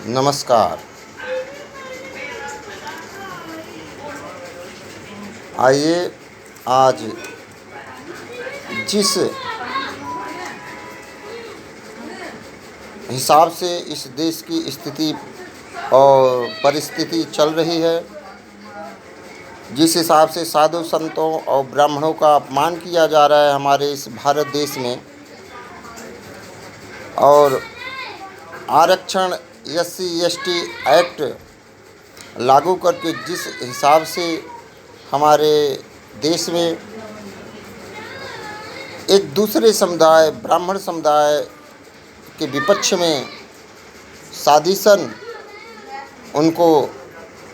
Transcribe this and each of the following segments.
नमस्कार। आइए आज जिस हिसाब से इस देश की स्थिति और परिस्थिति चल रही है, जिस हिसाब से साधु संतों और ब्राह्मणों का अपमान किया जा रहा है हमारे इस भारत देश में, और आरक्षण SC/ST एक्ट लागू करके जिस हिसाब से हमारे देश में एक दूसरे समुदाय ब्राह्मण समुदाय के विपक्ष में साजिशन उनको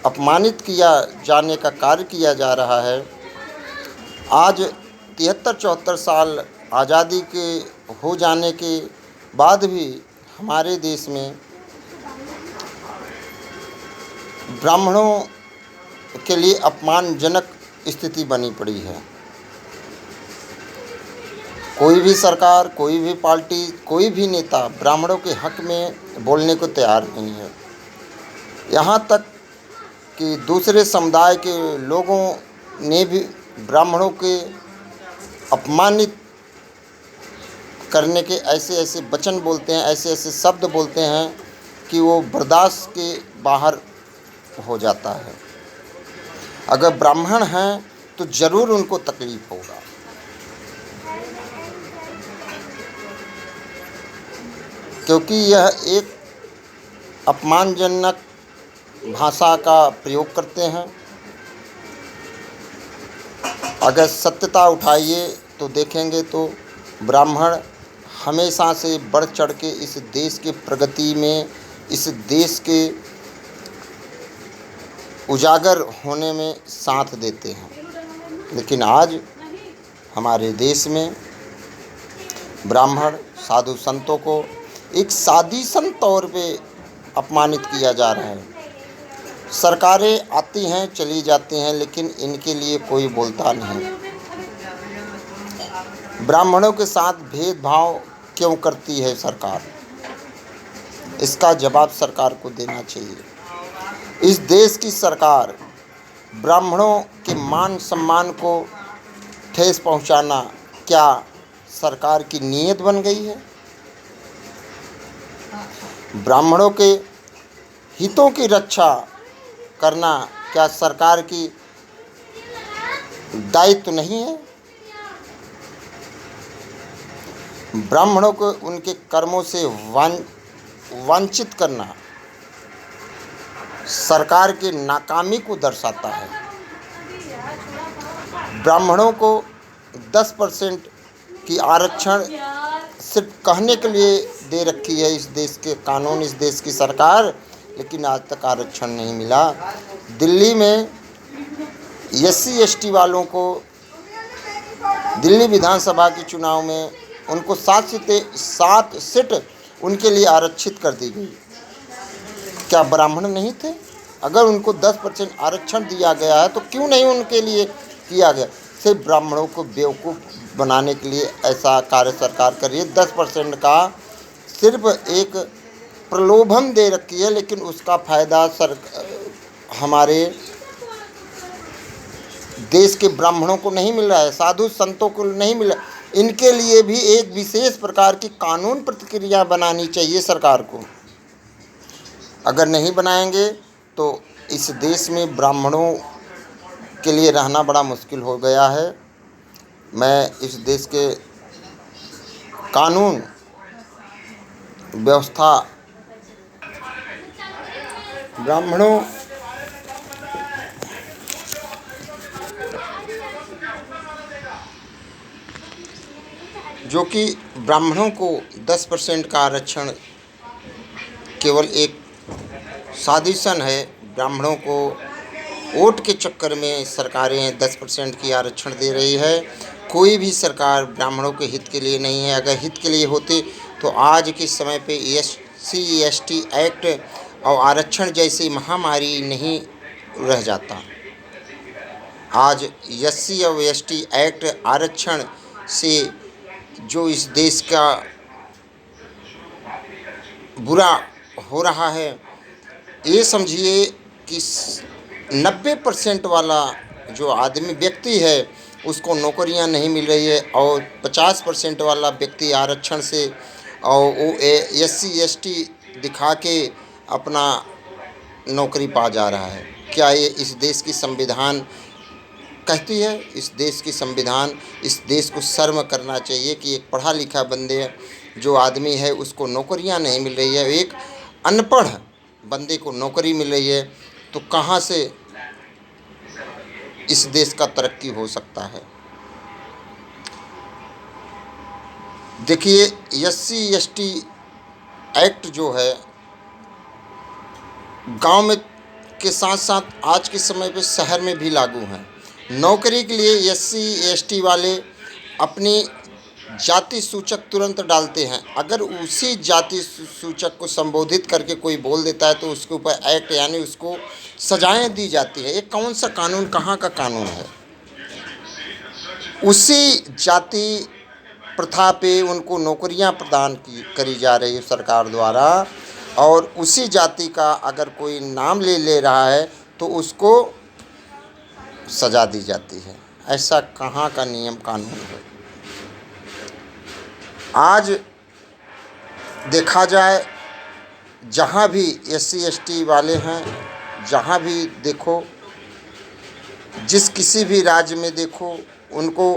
अपमानित किया जाने का कार्य किया जा रहा है। आज 73-74 साल आज़ादी के हो जाने के बाद भी हमारे देश में ब्राह्मणों के लिए अपमानजनक स्थिति बनी पड़ी है। कोई भी सरकार, कोई भी पार्टी, कोई भी नेता ब्राह्मणों के हक में बोलने को तैयार नहीं है। यहाँ तक कि दूसरे समुदाय के लोगों ने भी ब्राह्मणों के अपमानित करने के ऐसे वचन बोलते हैं, ऐसे शब्द बोलते हैं कि वो बर्दाश्त के बाहर हो जाता है। अगर ब्राह्मण हैं तो ज़रूर उनको तकलीफ़ होगा। क्योंकि यह एक अपमानजनक भाषा का प्रयोग करते हैं। अगर सत्यता उठाइए तो देखेंगे तो ब्राह्मण हमेशा से बढ़ चढ़ के इस देश के प्रगति में, इस देश के उजागर होने में साथ देते हैं। लेकिन आज हमारे देश में ब्राह्मण साधु संतों को एक साजिशन तौर पे अपमानित किया जा रहा है। सरकारें आती हैं चली जाती हैं, लेकिन इनके लिए कोई बोलता नहीं। ब्राह्मणों के साथ भेदभाव क्यों करती है सरकार? इसका जवाब सरकार को देना चाहिए। इस देश की सरकार ब्राह्मणों के मान सम्मान को ठेस पहुंचाना क्या सरकार की नीयत बन गई है? ब्राह्मणों के हितों की रक्षा करना क्या सरकार की दायित्व नहीं है? ब्राह्मणों को उनके कर्मों से वंचित करना सरकार की नाकामी को दर्शाता है। ब्राह्मणों को 10% की आरक्षण सिर्फ कहने के लिए दे रखी है इस देश के कानून, इस देश की सरकार, लेकिन आज तक आरक्षण नहीं मिला। दिल्ली में SC/ST वालों को दिल्ली विधानसभा के चुनाव में उनको 7 सीट उनके लिए आरक्षित कर दी गई। क्या ब्राह्मण नहीं थे? अगर उनको 10% आरक्षण दिया गया है तो क्यों नहीं उनके लिए किया गया? सिर्फ ब्राह्मणों को बेवकूफ़ बनाने के लिए ऐसा कार्य सरकार कर रही है। 10% का सिर्फ एक प्रलोभन दे रखी है, लेकिन उसका फ़ायदा हमारे देश के ब्राह्मणों को नहीं मिल रहा है, साधु संतों को नहीं मिल रहा। इनके लिए भी एक विशेष प्रकार की कानून प्रक्रिया बनानी चाहिए सरकार को। अगर नहीं बनाएंगे तो इस देश में ब्राह्मणों के लिए रहना बड़ा मुश्किल हो गया है। मैं इस देश के कानून व्यवस्था ब्राह्मणों जो कि ब्राह्मणों को 10% का आरक्षण केवल एक साजिशन है। ब्राह्मणों को वोट के चक्कर में सरकारें 10% की आरक्षण दे रही है। कोई भी सरकार ब्राह्मणों के हित के लिए नहीं है। अगर हित के लिए होती तो आज के समय पे SC/ST एक्ट और आरक्षण जैसी महामारी नहीं रह जाता। आज SC और ST एक्ट आरक्षण से जो इस देश का बुरा हो रहा है, ये समझिए कि 90% वाला जो आदमी व्यक्ति है उसको नौकरियां नहीं मिल रही है, और 50% वाला व्यक्ति आरक्षण से और वो SC ST दिखा के अपना नौकरी पा जा रहा है। क्या ये इस देश की संविधान कहती है? इस देश की संविधान इस देश को शर्म करना चाहिए कि एक पढ़ा लिखा बंदे जो आदमी है उसको नौकरियां नहीं मिल रही है, एक अनपढ़ बंदे को नौकरी मिल रही है, तो कहाँ से इस देश का तरक्की हो सकता है? देखिए, SC ST एक्ट जो है गांव में के साथ साथ आज के समय पे शहर में भी लागू है। नौकरी के लिए SC ST वाले अपनी जाति सूचक तुरंत डालते हैं। अगर उसी जाति सूचक को संबोधित करके कोई बोल देता है तो उसके ऊपर एक्ट यानी उसको सजाएं दी जाती है। ये कौन सा कानून, कहाँ का कानून है? उसी जाति प्रथा पे उनको नौकरियां प्रदान करी जा रही है सरकार द्वारा, और उसी जाति का अगर कोई नाम ले रहा है तो उसको सजा दी जाती है। ऐसा कहाँ का नियम कानून है? आज देखा जाए जहाँ भी SC ST वाले हैं, जहाँ भी देखो, जिस किसी भी राज्य में देखो, उनको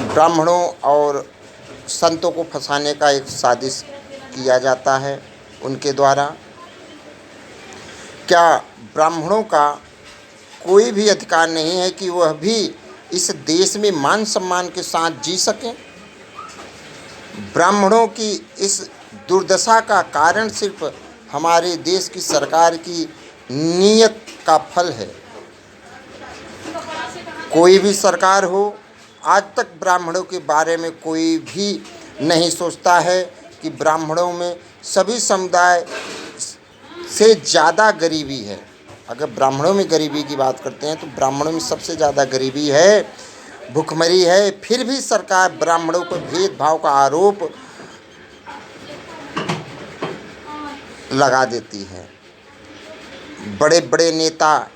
ब्राह्मणों और संतों को फंसाने का एक साजिश किया जाता है उनके द्वारा। क्या ब्राह्मणों का कोई भी अधिकार नहीं है कि वह भी इस देश में मान सम्मान के साथ जी सकें? ब्राह्मणों की इस दुर्दशा का कारण सिर्फ हमारे देश की सरकार की नीयत का फल है। कोई भी सरकार हो, आज तक ब्राह्मणों के बारे में कोई भी नहीं सोचता है कि ब्राह्मणों में सभी समुदाय से ज़्यादा गरीबी है। अगर ब्राह्मणों में गरीबी की बात करते हैं तो ब्राह्मणों में सबसे ज़्यादा गरीबी है, भुखमरी है। फिर भी सरकार ब्राह्मणों पर भेदभाव का आरोप लगा देती है। बड़े बड़े नेता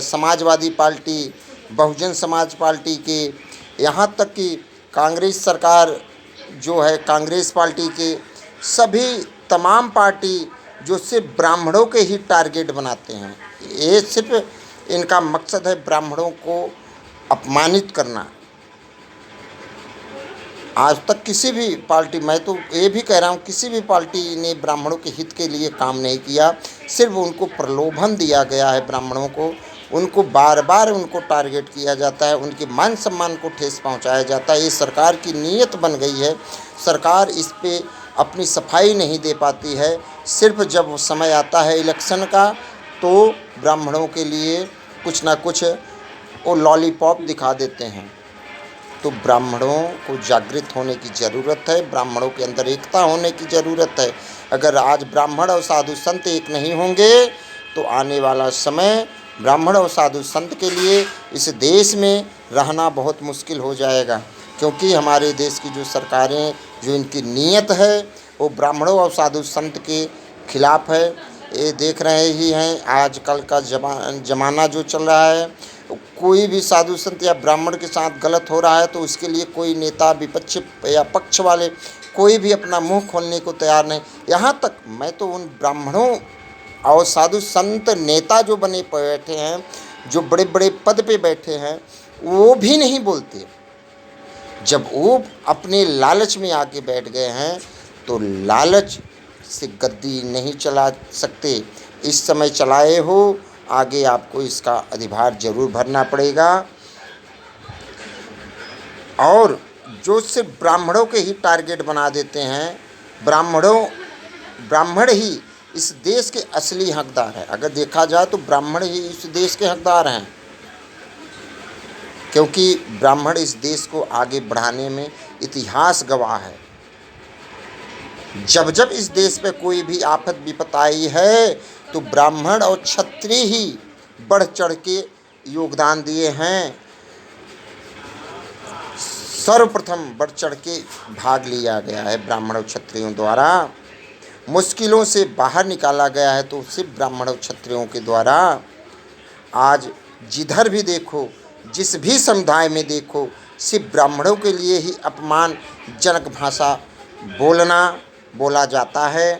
समाजवादी पार्टी, बहुजन समाज पार्टी के, यहाँ तक कि कांग्रेस सरकार जो है, कांग्रेस पार्टी के सभी तमाम पार्टी जो सिर्फ ब्राह्मणों के ही टारगेट बनाते हैं। ये सिर्फ इनका मकसद है ब्राह्मणों को अपमानित करना। आज तक किसी भी पार्टी, मैं तो ये भी कह रहा हूँ, किसी भी पार्टी ने ब्राह्मणों के हित के लिए काम नहीं किया। सिर्फ उनको प्रलोभन दिया गया है, ब्राह्मणों को उनको बार बार उनको टारगेट किया जाता है, उनके मान सम्मान को ठेस पहुंचाया जाता है। ये सरकार की नीयत बन गई है। सरकार इस पे अपनी सफाई नहीं दे पाती है। सिर्फ जब समय आता है इलेक्शन का तो ब्राह्मणों के लिए कुछ ना कुछ वो लॉलीपॉप दिखा देते हैं। तो ब्राह्मणों को जागृत होने की ज़रूरत है, ब्राह्मणों के अंदर एकता होने की ज़रूरत है। अगर आज ब्राह्मण और साधु संत एक नहीं होंगे तो आने वाला समय ब्राह्मण और साधु संत के लिए इस देश में रहना बहुत मुश्किल हो जाएगा, क्योंकि हमारे देश की जो सरकारें, जो इनकी नीयत है वो ब्राह्मणों और साधु संत के खिलाफ़ है। ये देख रहे ही हैं आजकल का ज़माना जो चल रहा है, कोई भी साधु संत या ब्राह्मण के साथ गलत हो रहा है तो उसके लिए कोई नेता, विपक्ष या पक्ष वाले कोई भी अपना मुंह खोलने को तैयार नहीं। यहाँ तक मैं तो उन ब्राह्मणों और साधु संत नेता जो बने बैठे हैं, जो बड़े बड़े पद पे बैठे हैं, वो भी नहीं बोलते। जब वो अपने लालच में आके बैठ गए हैं तो लालच से गद्दी नहीं चला सकते। इस समय चलाए हो, आगे आपको इसका अधिभार जरूर भरना पड़ेगा। और जो सिर्फ ब्राह्मणों के ही टारगेट बना देते हैं, ब्राह्मण ही इस देश के असली हकदार है। अगर देखा जाए तो ब्राह्मण ही इस देश के हकदार हैं, क्योंकि ब्राह्मण इस देश को आगे बढ़ाने में इतिहास गवाह है। जब जब इस देश पे कोई भी आफत विपत आई है तो ब्राह्मण और क्षत्रिय ही बढ़ चढ़ के योगदान दिए हैं। सर्वप्रथम बढ़ चढ़ के भाग लिया गया है ब्राह्मण और क्षत्रियों द्वारा। मुश्किलों से बाहर निकाला गया है तो सिर्फ ब्राह्मण और क्षत्रियों के द्वारा। आज जिधर भी देखो, जिस भी समुदाय में देखो, सिर्फ ब्राह्मणों के लिए ही अपमानजनक भाषा बोला जाता है।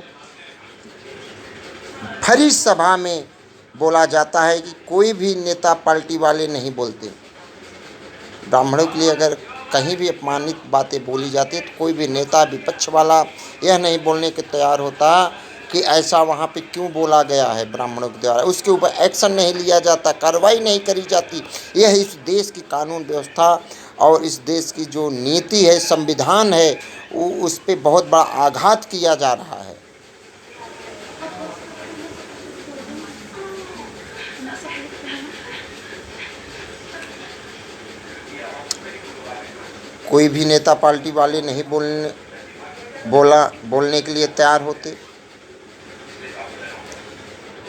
भरी सभा में बोला जाता है कि कोई भी नेता पार्टी वाले नहीं बोलते। ब्राह्मणों के लिए अगर कहीं भी अपमानित बातें बोली जाती है तो कोई भी नेता विपक्ष वाला यह नहीं बोलने के तैयार होता कि ऐसा वहाँ पे क्यों बोला गया है ब्राह्मणों के द्वारा। उसके ऊपर एक्शन नहीं लिया जाता, कार्रवाई नहीं करी जाती। यह इस देश की कानून व्यवस्था और इस देश की जो नीति है, संविधान है, उस पर बहुत बड़ा आघात किया जा रहा है। कोई भी नेता पार्टी वाले नहीं बोलने के लिए तैयार होते।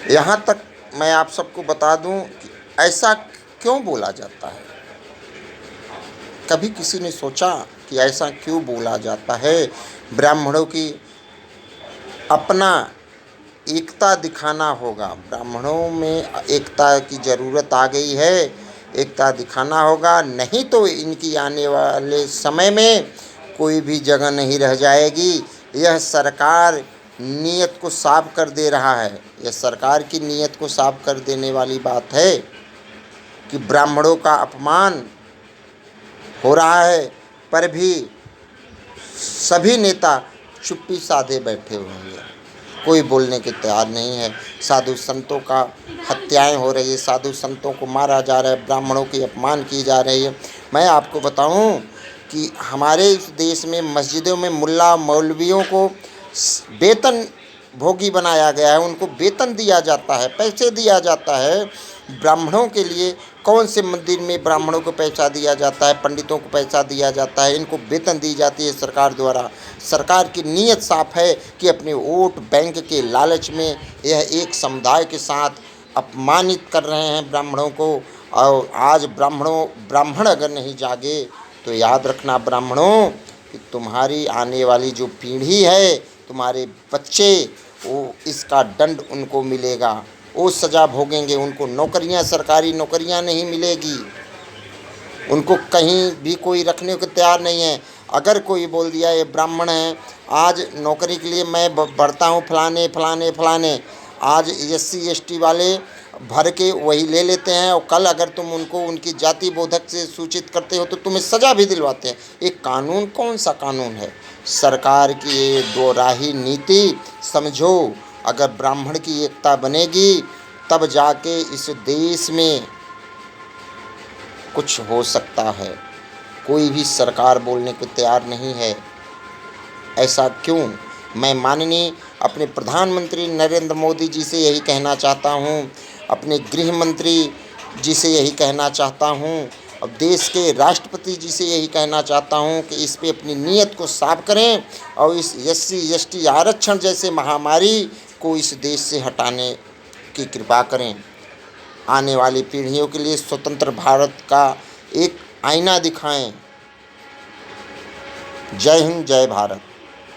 यहाँ तक मैं आप सबको बता दूं कि ऐसा क्यों बोला जाता है। कभी किसी ने सोचा कि ऐसा क्यों बोला जाता है? ब्राह्मणों की अपना एकता दिखाना होगा। ब्राह्मणों में एकता की ज़रूरत आ गई है, एकता दिखाना होगा, नहीं तो इनकी आने वाले समय में कोई भी जगह नहीं रह जाएगी। यह सरकार नीयत को साफ कर दे रहा है। यह सरकार की नीयत को साफ कर देने वाली बात है कि ब्राह्मणों का अपमान हो रहा है, पर भी सभी नेता चुप्पी साधे बैठे हुए हैं, कोई बोलने के तैयार नहीं है। साधु संतों का हत्याएं हो रही है, साधु संतों को मारा जा रहा है, ब्राह्मणों की अपमान की जा रही है। मैं आपको बताऊं कि हमारे इस देश में मस्जिदों में मुल्ला मौलवियों को वेतन भोगी बनाया गया है। उनको वेतन दिया जाता है, पैसे दिया जाता है। ब्राह्मणों के लिए कौन से मंदिर में ब्राह्मणों को पैसा दिया जाता है, पंडितों को पैसा दिया जाता है, इनको वेतन दी जाती है सरकार द्वारा। सरकार की नीयत साफ है कि अपने वोट बैंक के लालच में यह एक समुदाय के साथ अपमानित कर रहे हैं ब्राह्मणों को। और आज ब्राह्मण अगर नहीं जागे तो याद रखना ब्राह्मणों कि तुम्हारी आने वाली जो पीढ़ी है, तुम्हारे बच्चे, वो इसका दंड उनको मिलेगा, वो सज़ा भोगेंगे। उनको नौकरियां, सरकारी नौकरियां नहीं मिलेगी, उनको कहीं भी कोई रखने को तैयार नहीं है। अगर कोई बोल दिया ये ब्राह्मण है, आज नौकरी के लिए मैं बढ़ता हूँ फलाने फलाने फलाने, आज SC ST वाले भर के वही ले लेते हैं, और कल अगर तुम उनको उनकी जाति बोधक से सूचित करते हो तो तुम्हें सज़ा भी दिलवाते हैं। ये कानून कौन सा कानून है? सरकार की ये दो राही नीति समझो। अगर ब्राह्मण की एकता बनेगी तब जाके इस देश में कुछ हो सकता है। कोई भी सरकार बोलने को तैयार नहीं है। ऐसा क्यों? मैं माननीय अपने प्रधानमंत्री नरेंद्र मोदी जी से यही कहना चाहता हूँ, अपने गृह मंत्री जी से यही कहना चाहता हूँ, अब देश के राष्ट्रपति जी से यही कहना चाहता हूँ कि इस पे अपनी नीयत को साफ करें और इस SC ST आरक्षण जैसे महामारी को इस देश से हटाने की कृपा करें। आने वाली पीढ़ियों के लिए स्वतंत्र भारत का एक आईना दिखाएं। जय हिंद, जय भारत।